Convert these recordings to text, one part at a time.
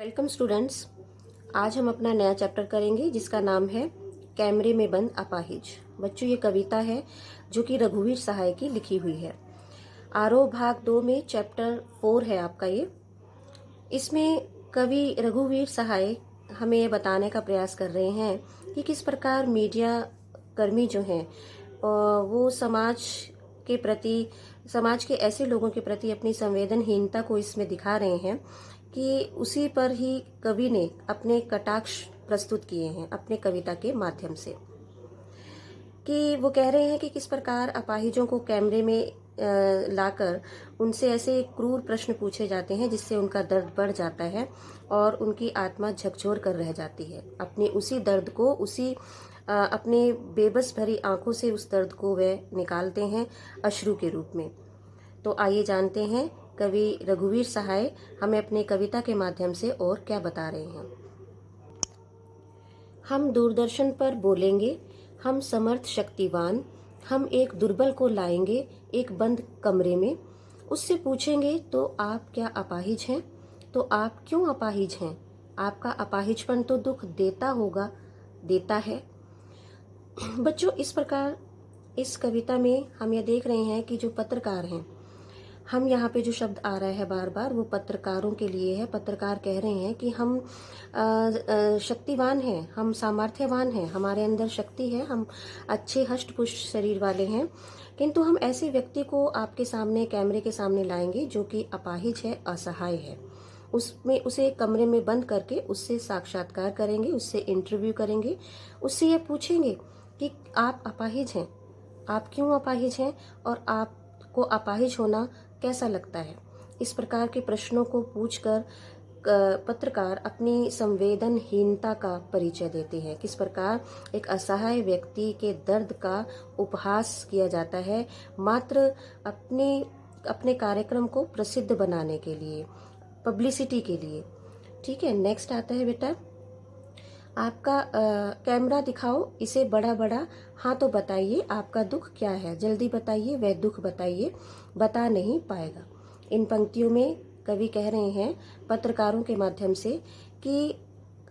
Welcome students. आज हम अपना नया चैप्टर करेंगे जिसका नाम है कैमरे में बंद अपाहिज। बच्चों, ये कविता है जो कि रघुवीर सहाय की लिखी हुई है। आरोह भाग 2 में चैप्टर 4 है आपका ये। इसमें कवि रघुवीर सहाय हमें ये बताने का प्रयास कर रहे हैं कि किस प्रकार मीडिया कर्मी जो हैं वो समाज के ऐसे लोगों के प्रति अपनी संवेदनहीनता को इसमें दिखा रहे हैं कि उसी पर ही कवि ने अपने कटाक्ष प्रस्तुत किए हैं अपने कविता के माध्यम से। कि वो कह रहे हैं कि किस प्रकार अपाहिजों को कैमरे में लाकर उनसे ऐसे क्रूर प्रश्न पूछे जाते हैं जिससे उनका दर्द बढ़ जाता है और उनकी आत्मा झकझोर कर रह जाती है। अपने उसी दर्द को अपने बेबस भरी आंखों से उस दर्द को वे निकालते हैं अश्रु के रूप में। तो आइए जानते हैं कवि रघुवीर सहाय हमें अपने कविता के माध्यम से और क्या बता रहे हैं। हम दूरदर्शन पर बोलेंगे, हम समर्थ शक्तिवान, हम एक दुर्बल को लाएंगे एक बंद कमरे में। उससे पूछेंगे तो आप क्या अपाहिज हैं? तो आप क्यों अपाहिज हैं? आपका अपाहिजपन तो दुख देता है। बच्चों, इस प्रकार इस कविता में हम ये देख रहे हैं कि जो पत्रकार हैं, हम यहाँ पे जो शब्द आ रहा है बार बार वो पत्रकारों के लिए है। पत्रकार कह रहे हैं कि हम शक्तिवान हैं, हम सामर्थ्यवान हैं, हमारे अंदर शक्ति है, हम अच्छे हष्ट पुष्ट शरीर वाले हैं, किंतु हम ऐसे व्यक्ति को आपके सामने कैमरे के सामने लाएंगे जो कि अपाहिज है, असहाय है। उसे कमरे में बंद करके उससे साक्षात्कार करेंगे, उससे इंटरव्यू करेंगे, उससे ये पूछेंगे कि आप अपाहिज हैं, आप क्यों अपाहिज हैं और आपको अपाहिज होना कैसा लगता है। इस प्रकार के प्रश्नों को पूछकर पत्रकार अपनी संवेदनहीनता का परिचय देते हैं। किस प्रकार एक असहाय व्यक्ति के दर्द का उपहास किया जाता है मात्र अपने कार्यक्रम को प्रसिद्ध बनाने के लिए, पब्लिसिटी के लिए। ठीक है, नेक्स्ट आता है बेटा, आपका कैमरा दिखाओ इसे बड़ा बड़ा। हाँ तो बताइए आपका दुख क्या है, जल्दी बताइए, वह दुख बताइए, बता नहीं पाएगा। इन पंक्तियों में कवि कह रहे हैं पत्रकारों के माध्यम से कि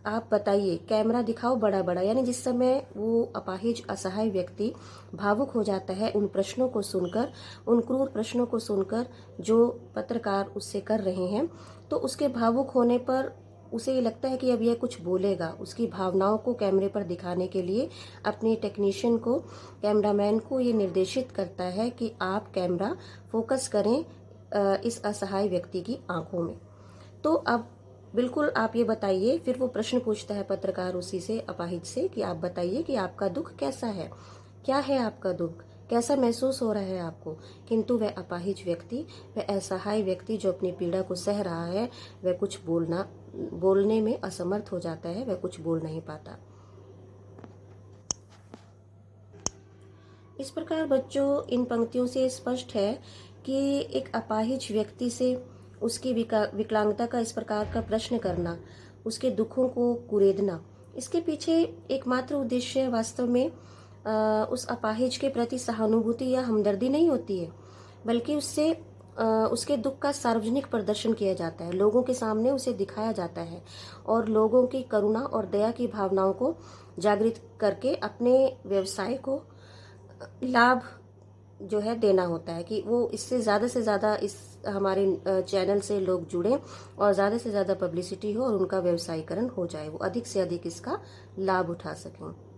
आप बताइए, कैमरा दिखाओ बड़ा बड़ा। यानी जिस समय वो अपाहिज असहाय व्यक्ति भावुक हो जाता है उन प्रश्नों को सुनकर, उन क्रूर प्रश्नों को सुनकर जो पत्रकार उससे कर रहे हैं, तो उसके भावुक होने पर उसे ये लगता है कि अब यह कुछ बोलेगा। उसकी भावनाओं को कैमरे पर दिखाने के लिए अपने टेक्नीशियन को, कैमरामैन को ये निर्देशित करता है कि आप कैमरा फोकस करें इस असहाय व्यक्ति की आंखों में। तो अब बिल्कुल आप ये बताइए, फिर वो प्रश्न पूछता है पत्रकार उसी से, अपाहिज से, कि आप बताइए कि आपका दुख कैसा है, क्या है आपका दुख, कैसा महसूस हो रहा है आपको। किंतु वह अपाहिज व्यक्ति, वह असहाय व्यक्ति जो अपनी पीड़ा को सह रहा है, वह कुछ बोलने में असमर्थ हो जाता है, वह कुछ बोल नहीं पाता। इस प्रकार बच्चों, इन पंक्तियों से स्पष्ट है कि एक अपाहिज व्यक्ति से उसकी विकलांगता का इस प्रकार का प्रश्न करना, उसके दुखों को कुरेदना, इसके पीछे एकमात्र उद्देश्य वास्तव में उस अपाहिज के प्रति सहानुभूति या हमदर्दी नहीं होती है, बल्कि उसके दुख का सार्वजनिक प्रदर्शन किया जाता है, लोगों के सामने उसे दिखाया जाता है और लोगों की करुणा और दया की भावनाओं को जागृत करके अपने व्यवसाय को लाभ जो है देना होता है कि वो इससे ज़्यादा से ज़्यादा इस हमारे चैनल से लोग जुड़ें और ज़्यादा से ज़्यादा पब्लिसिटी हो और उनका व्यवसायीकरण हो जाए, वो अधिक से अधिक इसका लाभ उठा सकें।